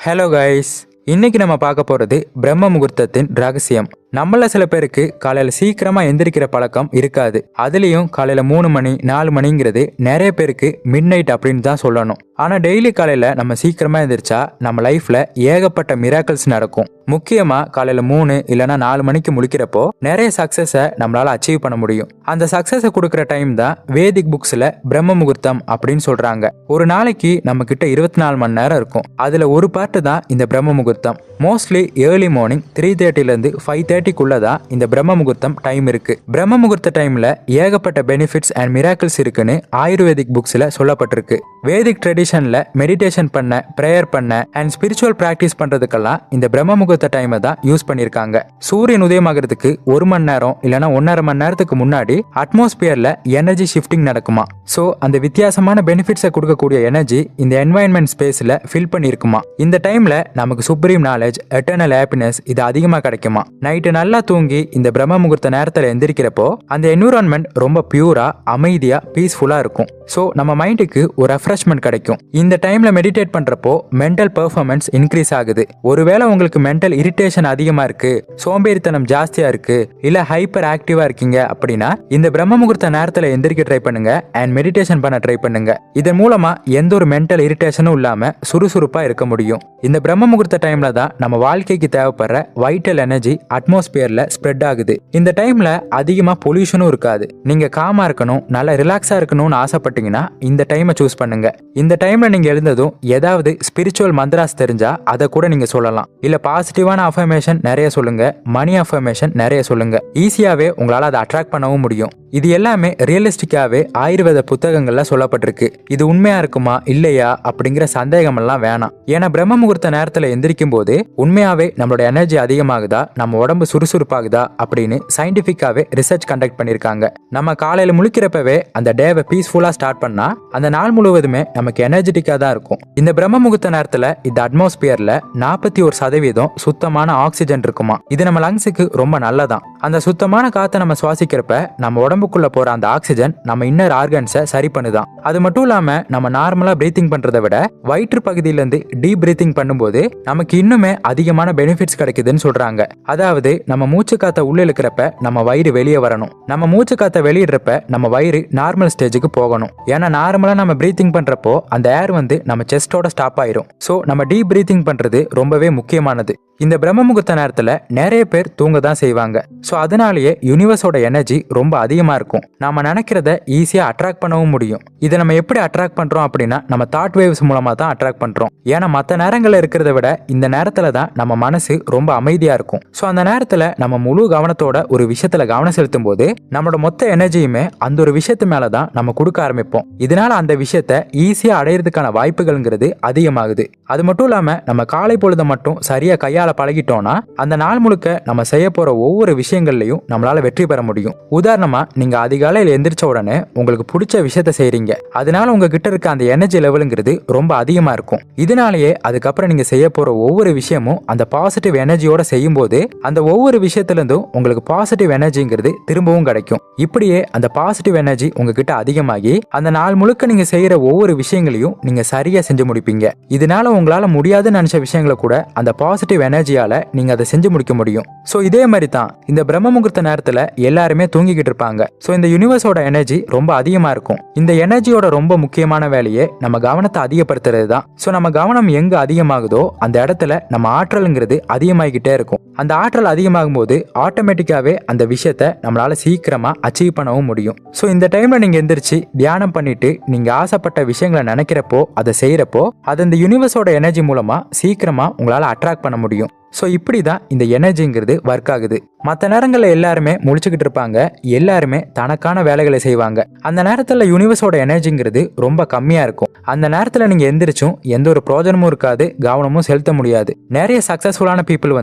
Hello guys, இன்னைக்கு நம்ம பார்க்க போறது பிரம்ம முகூர்த்தத்தின் ரகசியம். நம்மள சில பேருக்கு காலையில சீக்கிரமா எந்திரிக்கிற பழக்கம் இருக்காது. அதுலயும் காலையில 3 மணி 4 மணிங்கிறது நிறைய பேருக்கு மிட் நைட் அப்படின்னு தான் சொல்லணும். ஆனா டெய்லி காலையில நம்ம சீக்கிரமா எந்திரிச்சா நம்ம லைஃப்ல ஏகப்பட்ட மிராக்கிள்ஸ் நடக்கும். முக்கியமா காலையில 3 இல்லைன்னா 4 மணிக்கு முழிக்கிறப்போ நிறைய சக்சஸை நம்மளால அச்சீவ் பண்ண முடியும். அந்த சக்சஸை கொடுக்குற டைம் தான் வேதிக் புக்ஸ்ல பிரம்ம முகூர்த்தம் அப்படின்னு சொல்றாங்க. ஒரு நாளைக்கு நம்ம கிட்ட 24 மணி நேரம் இருக்கும். அதுல ஒரு பார்ட்டு தான் இந்த பிரம்ம முகூர்த்தம். மோஸ்ட்லி ஏர்லி மார்னிங் 3:30 5:30 இந்த பிரம்ம முகூர்த்தம் டைம் இருக்கு. பிரம்ம முகூர்த்த டைம்ல ஏகப்பட்ட பெனிஃபிட்ஸ் அண்ட் மிராக்கிள்ஸ் இருக்குன்னு ஆயுர்வேதிக் புக்ஸ்ல சொல்லப்பட்டிருக்கு. வேதிக் ட்ரெடிஷன்ல மெடிடேஷன் பண்ண, பிரேயர் பண்ண அண்ட் ஸ்பிரிச்சுவல் பிராக்டிஸ் பண்றதுக்கெல்லாம் இந்த பிரம்ம முகூர்த்த டைமை தான் யூஸ் பண்ணிருக்காங்க. சூரியன் உதயமாகிறதுக்கு 1 மணி நேரம் இல்லைன்னா 1.5 மணி நேரத்துக்கு முன்னாடி அட்மாஸ்பியர்ல எனர்ஜி ஷிஃப்டிங் நடக்குமா. சோ அந்த வித்தியாசமான பெனிஃபிட்ஸை கொடுக்கக்கூடிய எனர்ஜி இந்த என்வாயன்மெண்ட் ஸ்பேஸ்ல ஃபில் பண்ணிருக்குமா. இந்த டைம்ல நமக்கு சுப்ரீம் நாலேஜ், எட்டர்னல் ஹாப்பினஸ் இது அதிகமா கிடைக்குமா. நைட்டு நல்லா தூங்கி இந்த பிரம்ம முகூர்த்த நேரத்துல எந்திரிக்கிறப்போ அந்த என்விரான்மெண்ட் ரொம்ப பியூரா, அமைதியா, பீஸ்ஃபுல்லா இருக்கும். சோ நம்ம மைண்டுக்கு ஒரு ரெஃப்ரெஷ்மெண்ட் கிடைக்கும். இந்த டைம்ல மெடிடேட் பண்றப்போ மென்டல் பெர்ஃபார்மன்ஸ் இன்க்ரீஸ் ஆகுது. ஒருவேளை உங்களுக்கு மென்டல் இரிட்டேஷன் அதிகமா இருக்கு, சோம்பேறித்தனம் ஜாஸ்தியா இருக்கு, இல்ல ஹைப்பர் ஆக்டிவா இருக்கீங்க அப்படின்னா இந்த பிரம்ம முகூர்த்த நேரத்துல எந்திரிக்க ட்ரை பண்ணுங்க அண்ட் மெடிடேஷன் பண்ண ட்ரை பண்ணுங்க. இதன் மூலமா எந்த ஒரு மென்டல் இரிட்டேஷனும் இல்லாம சுறுசுறுப்பா இருக்க முடியும். இந்த பிரம்ம முகூர்த்த டைம்ல தான் நம்ம வாழ்க்கைக்கு தேவைப்படுற வைட்டல் எனர்ஜி அட்மாஸ்பியர்ல ஸ்ப்ரெட் ஆகுது. இந்த டைம்ல அதிகமா பொல்யூஷனும் இருக்காது. நீங்க காமா இருக்கணும், நல்லா ரிலாக்ஸா இருக்கணும்னு ஆசைப்பட்டீங்கன்னா இந்த டைமை சூஸ் பண்ணுங்க. இந்த டைம்ல நீங்க எழுந்ததும் ஏதாவது ஸ்பிரிச்சுவல் மந்திராஸ் தெரிஞ்சா அதை கூட நீங்க சொல்லலாம். இல்ல பாசிட்டிவான அஃபர்மேஷன் நிறைய சொல்லுங்க, மணி அஃபர்மேஷன் நிறைய சொல்லுங்க. ஈஸியாவே உங்களால அதை அட்ராக்ட் பண்ணவும் முடியும். இது எல்லாமே ரியலிஸ்டிக்காவே ஆயுர்வேத புத்தகங்கள்ல சொல்லப்பட்டிருக்கு. இது உண்மையா இருக்குமா இல்லையா அப்படிங்கிற சந்தேகம் எல்லாம் வேணாம். ஏன்னா பிரம்ம முகூர்த்த நேரத்துல எந்திரிக்கும் போது உண்மையாவே நம்மளோட எனர்ஜி அதிகமாகுதா, நம்ம உடம்பு சுறுசுறுப்பாகுதா அப்படின்னு சயின்டிபிக்காவே ரிசர்ச் கண்டக்ட் பண்ணிருக்காங்க. நம்ம காலையில முழிக்கிறப்பவே அந்த டேவை பீஸ்ஃபுல்லா ஸ்டார்ட் பண்ணா அந்த நாள் முழுவதுமே நமக்கு எனர்ஜெட்டிக்கா தான் இருக்கும். இந்த பிரம்ம முகூர்த்த நேரத்துல இந்த அட்மாஸ்பியர்ல 41% சுத்தமான ஆக்சிஜன் இருக்குமா. இது நம்ம லங்ஸுக்கு ரொம்ப நல்லதான். அந்த சுத்தமான காத்தை நம்ம சுவாசிக்கிறப்ப நம்ம உடம்புக்குள்ள போற அந்த ஆக்சிஜன் நம்ம இன்னர் ஆர்கன்ஸை சரி பண்ணுதான். அது மட்டும் இல்லாம நம்ம நார்மலா பிரீத்திங் பண்றதை விட வயிற்று பகுதியில இருந்து டீப் பிரீத்திங் பண்ணும்போது நமக்கு இன்னுமே அதிகமான பெனிஃபிட்ஸ் கிடைக்குதுன்னு சொல்றாங்க. அதாவது நம்ம மூச்சு காத்த உள்ள இழுக்கிறப்ப நம்ம வயிறு வெளியே வரணும், நம்ம மூச்சு காத்த வெளியிடுறப்ப நம்ம வயிறு நார்மல் ஸ்டேஜுக்கு போகணும். ஏன்னா நார்மலா நம்ம பிரீத்திங் பண்றப்போ அந்த ஏர் நம்ம செஸ்டோட ஸ்டாப் ஆயிரும். சோ நம்ம டீப் பிரீத்திங் பண்றது ரொம்பவே முக்கியமானது. இந்த பிரம்ம முகூர்த்த நேரத்துல நிறைய பேர் தூங்க தான் செய்வாங்க. சோ அதனாலேயே யூனிவர்ஸோட எனர்ஜி ரொம்ப அதிகமா இருக்கும். நாம நினைக்கிறத ஈஸியா அட்ராக்ட் பண்ணவும் முடியும். இதை நம்ம எப்படி அட்ராக்ட் பண்றோம் அப்படின்னா நம்ம தாட் வேவ்ஸ் மூலமா தான் அட்ராக்ட் பண்றோம். ஏன்னா மற்ற நேரங்கள்ல இருக்கிறத விட இந்த நேரத்துல தான் நம்ம மனசு ரொம்ப அமைதியா இருக்கும். சோ அந்த நேரத்துல நம்ம முழு கவனத்தோட ஒரு விஷயத்துல கவனம் செலுத்தும் போது நம்மளோட மொத்த எனர்ஜியுமே அந்த ஒரு விஷயத்து மேலதான் நம்ம கொடுக்க ஆரம்பிப்போம். இதனால அந்த விஷயத்த ஈஸியா அடையிறதுக்கான வாய்ப்புகள்ங்கிறது அதிகமாகுது. அது மட்டும் இல்லாம நம்ம காலை பொழுத மட்டும் சரியா கையாள பழகிட்டோம்னா அந்த நாள் முழுக்க நம்ம செய்ய போற ஒவ்வொரு விஷயங்கள்லயும் நம்மளால வெற்றி பெற முடியும். உதாரணமா நீங்க அதிகாலையில் எந்திரிச்ச உடனே உங்களுக்கு பிடிச்ச விஷயத்த செய்றீங்க. அதனால உங்ககிட்ட இருக்க அந்த எனர்ஜி லெவலுங்கிறது ரொம்ப அதிகமா இருக்கும். இதனாலேயே அதுக்கப்புறம் நீங்க செய்ய போற ஒவ்வொரு விஷயமும் அந்த பாசிட்டிவ் எனர்ஜியோட செய்யும் போது அந்த ஒவ்வொரு விஷயத்துல இருந்தும் உங்களுக்கு பாசிட்டிவ் எனர்ஜிங்கிறது திரும்பவும் கிடைக்கும். இப்படியே அந்த பாசிட்டிவ் எனர்ஜி உங்ககிட்ட அதிகமாகி அந்த நாள் முழுக்க நீங்க செய்யற ஒவ்வொரு விஷயங்களையும் நீங்க சரியா செஞ்சு முடிப்பீங்க. இதனால உங்களால முடியாதுன்னு நினைச்ச விஷயங்களை கூட அந்த பாசிட்டிவ் எனர்ஜியால நீங்க அதை செஞ்சு முடிக்க முடியும். சோ இதே மாதிரி தான் இந்த பிரம்ம முகூர்த்த நேரத்துல எல்லாருமே தூங்கிக்கிட்டு இருப்பாங்க. சோ இந்த யூனிவர்ஸோட எனர்ஜி ரொம்ப அதிகமா இருக்கும். இந்த எனர்ஜியோட ரொம்ப முக்கியமான வேலையே நம்ம கவனத்தை அதிகப்படுத்துறது தான். சோ நம்ம கவனம் எங்க அதிகமாகுதோ அந்த இடத்துல நம்ம ஆற்றல்ங்கிறது அதிகமாகிக்கிட்டே இருக்கும். அந்த ஆற்றல் அதிகமாகும் போது ஆட்டோமேட்டிக்காவே அந்த விஷயத்த நம்மளால சீக்கிரமா அச்சீவ் பண்ணவும் முடியும். சோ இந்த டைம்ல நீங்க எந்திரிச்சு தியானம் பண்ணிட்டு நீங்க ஆசைப்பட்ட விஷயங்களை நினைக்கிறப்போ அதை செய்யறப்போ அது இந்த யூனிவர்ஸோட எனர்ஜி மூலமா சீக்கிரமா உங்களால அட்ராக்ட் பண்ண முடியும். ஸோ இப்படி தான் இந்த எனர்ஜிங்கிறது ஒர்க் ஆகுது. மற்ற நேரங்களில் எல்லாருமே முழிச்சுக்கிட்டு இருப்பாங்க, எல்லாருமே தனக்கான வேலைகளை செய்வாங்க. அந்த நேரத்தில் யூனிவர்ஸோட எனர்ஜிங்கிறது ரொம்ப கம்மியாக இருக்கும். அந்த நேரத்தில் நீங்கள் எந்திரிச்சும் எந்த ஒரு பிரோஜனமும் இருக்காது, கவனமும் செலுத்த முடியாது. நிறைய சக்ஸஸ்ஃபுல்லான பீப்புள்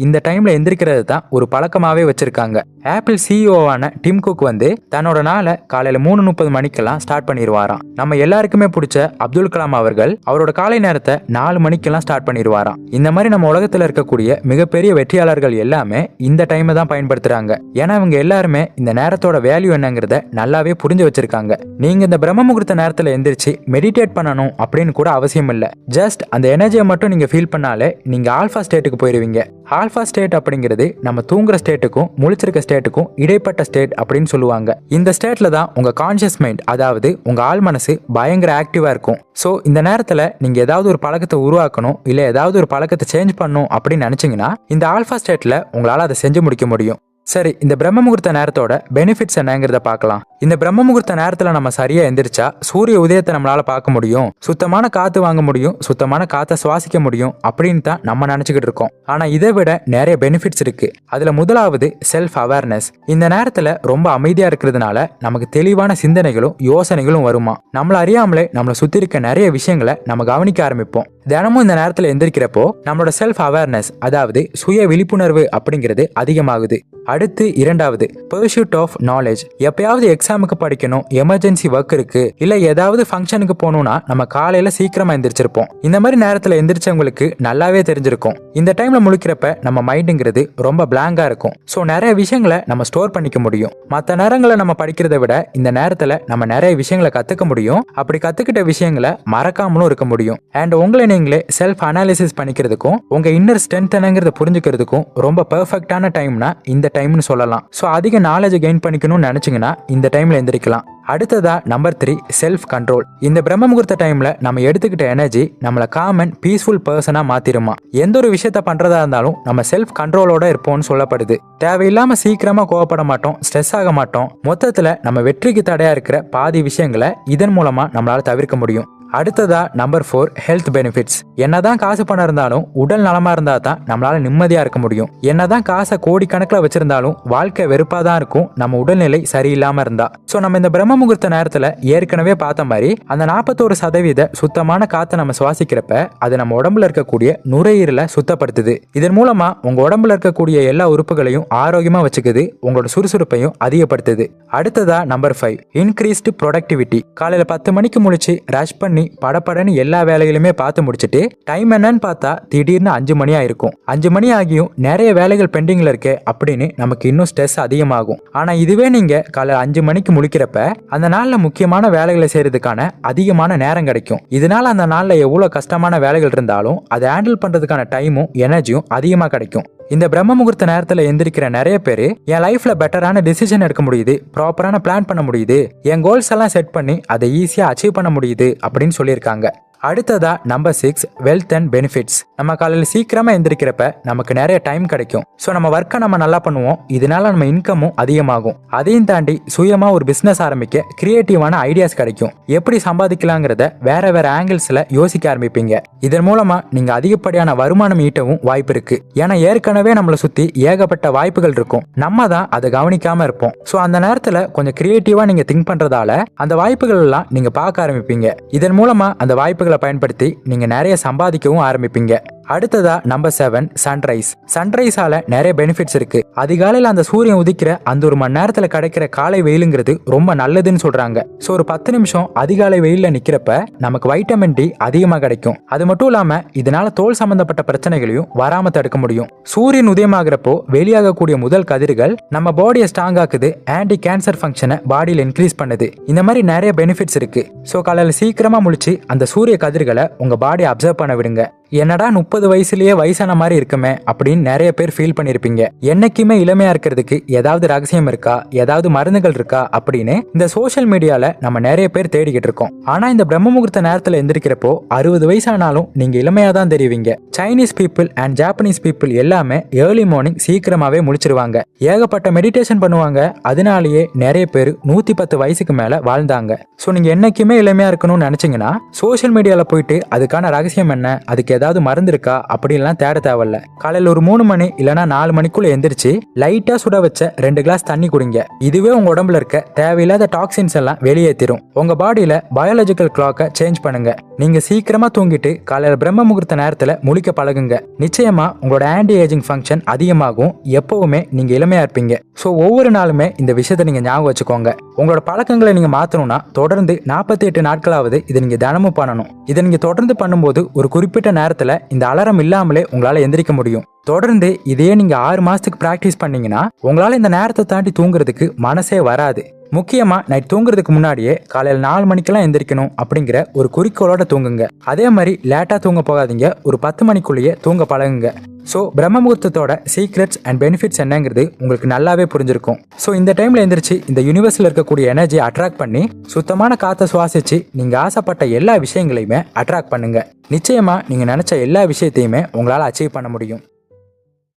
இந்த டைமில் எந்திரிக்கிறது தான் ஒரு பழக்கமாகவே வச்சிருக்காங்க. ஆப்பிள் சிஇஓவான டிம் குக் தன்னோட நாளை காலையில் 3:30 மணிக்கெல்லாம் ஸ்டார்ட் பண்ணிடுவாராம். நம்ம எல்லாருக்குமே பிடிச்ச அப்துல் கலாம் அவர்கள் அவரோட காலை நேரத்தை 4 மணிக்கெல்லாம் ஸ்டார்ட் பண்ணிடுவாராம். இந்த மாதிரி நம்ம உலகத்தில் இருக்கக்கூடிய இருக்கக்கூடிய மிகப்பெரிய வெற்றியாளர்கள் எல்லாமே இந்த டைமை தான் பயன்படுத்துறாங்க. ஏன்னா இவங்க எல்லாருமே இந்த நேரத்தோட வேல்யூ என்னங்கிறத நல்லாவே புரிஞ்சு வச்சிருக்காங்க. நீங்க இந்த பிரம்ம முகூர்த்த நேரத்துல எந்திரிச்சு மெடிடேட் பண்ணணும் அப்படின்னு கூட அவசியம் இல்ல. ஜஸ்ட் அந்த எனர்ஜியை மட்டும் நீங்க ஃபீல் பண்ணாலே நீங்க ஆல்பா ஸ்டேட்டுக்கு போயிருவீங்க. ஆல்பா ஸ்டேட் அப்படிங்கிறது நம்ம தூங்குற ஸ்டேட்டுக்கும் முழிச்சிருக்க ஸ்டேட்டுக்கும் இடைப்பட்ட ஸ்டேட் அப்படின்னு சொல்லுவாங்க. இந்த ஸ்டேட்ல தான் உங்க கான்சியஸ் மைண்ட், அதாவது உங்க ஆள் மனசு பயங்கர ஆக்டிவா இருக்கும். ஸோ இந்த நேரத்துல நீங்க ஏதாவது ஒரு பழக்கத்தை உருவாக்கணும், இல்ல ஏதாவது ஒரு பழக்கத்தை சேஞ்ச் பண்ணணும் அப்படின்னு நினைச்சீங்கன்னா இந்த ஆல்பா ஸ்டேட்ல உங்களால அதை செஞ்சு முடிக்க முடியும். சரி, இந்த பிரம்ம முகூர்த்த நேரத்தோட பெனிஃபிட்ஸ் என்னங்கிறத பார்க்கலாம். இந்த பிரம்ம முகூர்த்த நேரத்துல நம்ம சரியா எந்திரிச்சா சூரிய உதயத்தை நம்மளால பார்க்க முடியும், சுத்தமான காத்து வாங்க முடியும், சுத்தமான காத்தை சுவாசிக்க முடியும் அப்படின்னு தான் நம்ம நினைச்சுக்கிட்டு இருக்கோம். ஆனா இதை விட நிறைய பெனிஃபிட்ஸ் இருக்கு. அதுல முதலாவது செல்ஃப் அவேர்னஸ். இந்த நேரத்துல ரொம்ப அமைதியா இருக்கிறதுனால நமக்கு தெளிவான சிந்தனைகளும் யோசனைகளும் வருமா. நம்மள அறியாமலே நம்மளை சுத்தி இருக்க நிறைய விஷயங்களை நம்ம கவனிக்க ஆரம்பிப்போம். தினமும் இந்த நேரத்துல எந்திரிக்கிறப்போ நம்மளோட செல்ஃப் அவேர்னஸ், அதாவது சுய விழிப்புணர்வு அப்படிங்கிறது அதிகமாகுது. அடுத்து இரண்டாவது பர்சூட் ஆஃப் நாலேஜ். எப்பயாவது எக்ஸாமுக்கு படிக்கணும், எமர்ஜென்சி ஒர்க் இருக்கு, இல்ல ஏதாவது ஃபங்க்ஷனுக்கு போகணும்னா நம்ம காலையில சீக்கிரமா எந்திரிச்சிருப்போம். இந்த மாதிரி நேரத்துல எந்திரிச்சவங்களுக்கு நல்லாவே தெரிஞ்சிருக்கும். இந்த டைம்ல முழிக்கிறப்ப நம்ம மைண்டுங்கிறது ரொம்ப பிளாங்கா இருக்கும். ஸோ நிறைய விஷயங்களை நம்ம ஸ்டோர் பண்ணிக்க முடியும். மற்ற நேரங்களை நம்ம படிக்கிறத விட இந்த நேரத்துல நம்ம நிறைய விஷயங்களை கத்துக்க முடியும். அப்படி கத்துக்கிட்ட விஷயங்களை மறக்காமலும் இருக்க முடியும். அண்ட் உங்களை நீங்களே செல்ஃப் அனாலிசிஸ் பண்ணிக்கிறதுக்கும் உங்க இன்னர் ஸ்ட்ரென்த் என்னங்கிறத புரிஞ்சுக்கிறதுக்கும் ரொம்ப பெர்ஃபெக்டான டைம்னா இந்த டைம்னு சொல்லலாம். ஸோ அதிக நாலேஜ் கெயின் பண்ணிக்கணும்னு நினைச்சீங்கன்னா இந்த டைம்ல எந்திரிக்கலாம். அடுத்ததா நம்பர் 3 செல்ஃப் கண்ட்ரோல். இந்த பிரம்ம முகூர்த்த டைம்ல நம்ம எடுத்துக்கிட்ட எனர்ஜி நம்மள காம் அண்ட் பீஸ்ஃபுல் பர்சனா மாத்திருமா. எந்த ஒரு விஷயத்த பண்றதா இருந்தாலும் நம்ம செல்ஃப் கண்ட்ரோலோட இருப்போம்னு சொல்லப்படுது. தேவையில்லாம சீக்கிரமா கோவப்பட மாட்டோம், ஸ்ட்ரெஸ் ஆக மாட்டோம். மொத்தத்துல நம்ம வெற்றிக்கு தடையா இருக்கிற பாதி விஷயங்களை இதன் மூலமா நம்மளால தவிர்க்க முடியும். அடுத்ததா நம்பர் 4 ஹெல்த் பெனிஃபிட்ஸ். என்னதான் காசு பணம் இருந்தாலும் உடல் நலமா இருந்தா தான் நம்மளால நிம்மதியா இருக்க முடியும். என்னதான் காசை கோடிக்கணக்கில் வச்சிருந்தாலும் வாழ்க்கை வெறுப்பா தான் இருக்கும் நம்ம உடல்நிலை சரியில்லாம இருந்தா. ஸோ நம்ம இந்த பிரம்ம முகூர்த்த நேரத்துல ஏற்கனவே பார்த்த மாதிரி அந்த 41% சுத்தமான காத்தை நம்ம சுவாசிக்கிறப்ப அது நம்ம உடம்புல இருக்கக்கூடிய நுரையீரலை சுத்தப்படுத்துது. இதன் மூலமா உங்க உடம்புல இருக்கக்கூடிய எல்லா உறுப்புகளையும் ஆரோக்கியமா வச்சுக்குது, உங்களோட சுறுசுறுப்பையும் அதிகப்படுத்துது. அடுத்ததா நம்பர் 5 இன்க்ரீஸ்டு ப்ரொடக்டிவிட்டி. காலையில 10 மணிக்கு முழிச்சு ரஷ் பண்ணி படப்படன்னு எல்லா வேலைகளுமே பார்த்து முடிச்சுட்டு டைம் என்னன்னு பார்த்தா திடீர்னு 5 மணி ஆயிருக்கும். 5 மணி ஆகியும் நிறைய வேலைகள் பெண்டிங்ல இருக்கு அப்படின்னு நமக்கு இன்னும் ஸ்ட்ரெஸ் அதிகமாகும். ஆனா இதுவே நீங்க காலையில 5 மணிக்கு முழிக்கிறப்ப அந்த நாள்ல முக்கியமான வேலைகளை செய்யறதுக்கான அதிகமான நேரம் கிடைக்கும். இதனால அந்த நாள்ல எவ்வளவு கஷ்டமான வேலைகள் இருந்தாலும் அதை ஹேண்டில் பண்றதுக்கான டைமும் எனர்ஜியும் அதிகமா கிடைக்கும். இந்த பிரம்ம முகூர்த்த நேரத்துல எந்திரிக்கிற நிறைய பேரு என் லைஃப்ல பெட்டரான டிசிஷன் எடுக்க முடியுது, ப்ராப்பரான பிளான் பண்ண முடியுது, என் கோல்ஸ் எல்லாம் செட் பண்ணி அதை ஈஸியா அச்சீவ் பண்ண முடியுது அப்படின்னு சொல்லியிருக்காங்க. அடுத்ததா நம்பர் 6 வெல்த் அண்ட் பெனிஃபிட்ஸ். நம்ம காலையில் சீக்கிரமா எந்திரிக்கிறப்ப நமக்கு நிறைய டைம் கிடைக்கும். ஸோ நம்ம ஒர்க்கை நம்ம நல்லா பண்ணுவோம். இதனால நம்ம இன்கமும் அதிகமாகும். அதையும் தாண்டி சுயமா ஒரு பிசினஸ் ஆரம்பிக்க கிரியேட்டிவான ஐடியாஸ் கிடைக்கும். எப்படி சம்பாதிக்கலாங்கிறத வேற வேற ஆங்கிள்ஸ்ல யோசிக்க ஆரம்பிப்பீங்க. இதன் மூலமா நீங்க அதிகப்படியான வருமானம் ஈட்டவும் வாய்ப்பு இருக்கு. ஏன்னா ஏற்கனவே நம்மளை சுத்தி ஏகப்பட்ட வாய்ப்புகள் இருக்கும், நம்ம தான் அதை கவனிக்காம இருப்போம். ஸோ அந்த நேரத்துல கொஞ்சம் கிரியேட்டிவா நீங்க திங்க் பண்றதால அந்த வாய்ப்புகள் எல்லாம் நீங்க பார்க்க ஆரம்பிப்பீங்க. இதன் மூலமா அந்த வாய்ப்புகள் பயன்படுத்தி நீங்க நிறைய சம்பாதிக்கவும் ஆரம்பிப்பீங்க. அடுத்ததா நம்பர் 7 சன்ரைஸ். சன்ரைஸால நிறைய பெனிஃபிட்ஸ் இருக்கு. அதிகாலையில அந்த சூரியன் உதிக்கிற அந்த 1 மணி நேரத்துல கிடைக்கிற காலை வெயிலுங்கிறது ரொம்ப நல்லதுன்னு சொல்றாங்க. ஸோ ஒரு 10 நிமிஷம் அதிகாலை வெயில்ல நிக்கிறப்ப நமக்கு வைட்டமின் டி அதிகமா கிடைக்கும். அது மட்டும் இல்லாம இதனால தோல் சம்பந்தப்பட்ட பிரச்சனைகளையும் வராம தடுக்க முடியும். சூரியன் உதயமாகிறப்போ வெளியாகக்கூடிய முதல் கதிர்கள் நம்ம பாடியை ஸ்ட்ராங் ஆக்குது, ஆன்டி கேன்சர் ஃபங்க்ஷனை பாடியில் இன்க்ரீஸ் பண்ணுது. இந்த மாதிரி நிறைய பெனிஃபிட்ஸ் இருக்கு. ஸோ காலையில சீக்கிரமா முழிச்சு அந்த சூரிய கதிர்களை உங்க பாடியை அப்சர்வ் பண்ண விடுங்க. என்னடா 30 வயசுலயே வயசான மாதிரி இருக்குமே அப்படின்னு நிறைய பேர் ஃபீல் பண்ணிருப்பீங்க. என்னைக்குமே இளமையா இருக்கிறதுக்கு ஏதாவது ரகசியம் இருக்கா, ஏதாவது மருந்துகள் இருக்கா அப்படின்னு இந்த சோஷியல் மீடியால நம்ம நிறைய பேர் தேடிக்கிட்டு இருக்கோம். ஆனா இந்த பிரம்ம முகூர்த்த நேரத்துல எந்திரிக்கிறப்போ 60 வயசானாலும் நீங்க இளமையா தான் தெரிவிங்க. Chinese people and Japanese people எல்லாமே ஏர்லி மார்னிங் சீக்கிரமாவே முடிச்சிருவாங்க. ஏகப்பட்ட மெடிடேஷன் பண்ணுவாங்க. அதனாலேயே நிறைய பேர் 110 வயசுக்கு மேல வாழ்ந்தாங்க. ஸோ நீங்க என்னைக்குமே இளமையா இருக்கணும்னு நினைச்சீங்கன்னா சோஷியல் மீடியால போயிட்டு அதுக்கான ரகசியம் என்ன, அதுக்கு ஏதாவது மருந்து இருக்கா அப்படின்லாம் தேட தேவையில்ல. காலையில் ஒரு 3 மணி இல்லைன்னா 4 மணிக்குள்ள எந்திரிச்சு லைட்டா சுட வச்ச 2 கிளாஸ் தண்ணி குடிங்க. இதுவே உங்க உடம்புல இருக்க தேவையில்லாத டாக்ஸின்ஸ் எல்லாம் வெளியேற்றிரும். உங்க பாடியில பயாலஜிக்கல் கிளாக்கை சேஞ்ச் பண்ணுங்க. நீங்க சீக்கிரமா தூங்கிட்டு காலையில பிரம்ம முகூர்த்த நேரத்துல முழிக்க பழகுங்க. நிச்சயமா உங்களோட ஆன்டி ஏஜிங் ஃபங்க்ஷன் அதிகமாகும். எப்பவுமே நீங்க இளமையா இருப்பீங்க. ஸோ ஒவ்வொரு நாளுமே இந்த விஷயத்தை நீங்க ஞாபகம் வச்சுக்கோங்க. உங்களோட பழக்கங்களை நீங்க மாத்தணும்னா தொடர்ந்து 48 நாட்களாவது இதை நீங்க தினமும் பண்ணணும். இதை நீங்க தொடர்ந்து பண்ணும்போது ஒரு குறிப்பிட்ட நேரம் நேரத்துல இந்த அலாரம் இல்லாமலே உங்களால எந்திரிக்க முடியும். தொடர்ந்து இதையே நீங்க 6 மாசத்துக்கு பிராக்டிஸ் பண்ணீங்கன்னா உங்களால இந்த நேரத்தை தாண்டி தூங்குறதுக்கு மனசே வராது. முக்கியமா நைட் தூங்குறதுக்கு முன்னாடியே காலையில 4 மணிக்கெல்லாம் எந்திரிக்கணும் அப்படிங்கிற ஒரு குறிக்கோளோட தூங்குங்க. அதே மாதிரி லேட்டா தூங்க போகாதீங்க, ஒரு 10 மணிக்குள்ளேயே தூங்க பழகுங்க. ஸோ பிரம்ம முகூர்த்தத்தோட சீக்ரெட்ஸ் அண்ட் பெனிஃபிட்ஸ் என்னங்கிறது உங்களுக்கு நல்லாவே புரிஞ்சிருக்கும். ஸோ இந்த டைம்ல எந்திரிச்சு இந்த யூனிவர்ஸ்ல இருக்கக்கூடிய எனர்ஜியை அட்ராக்ட் பண்ணி சுத்தமான காற்றை சுவாசிச்சு நீங்க ஆசைப்பட்ட எல்லா விஷயங்களையுமே அட்ராக்ட் பண்ணுங்க. நிச்சயமா நீங்க நினைச்ச எல்லா விஷயத்தையுமே உங்களால அச்சீவ் பண்ண முடியும்.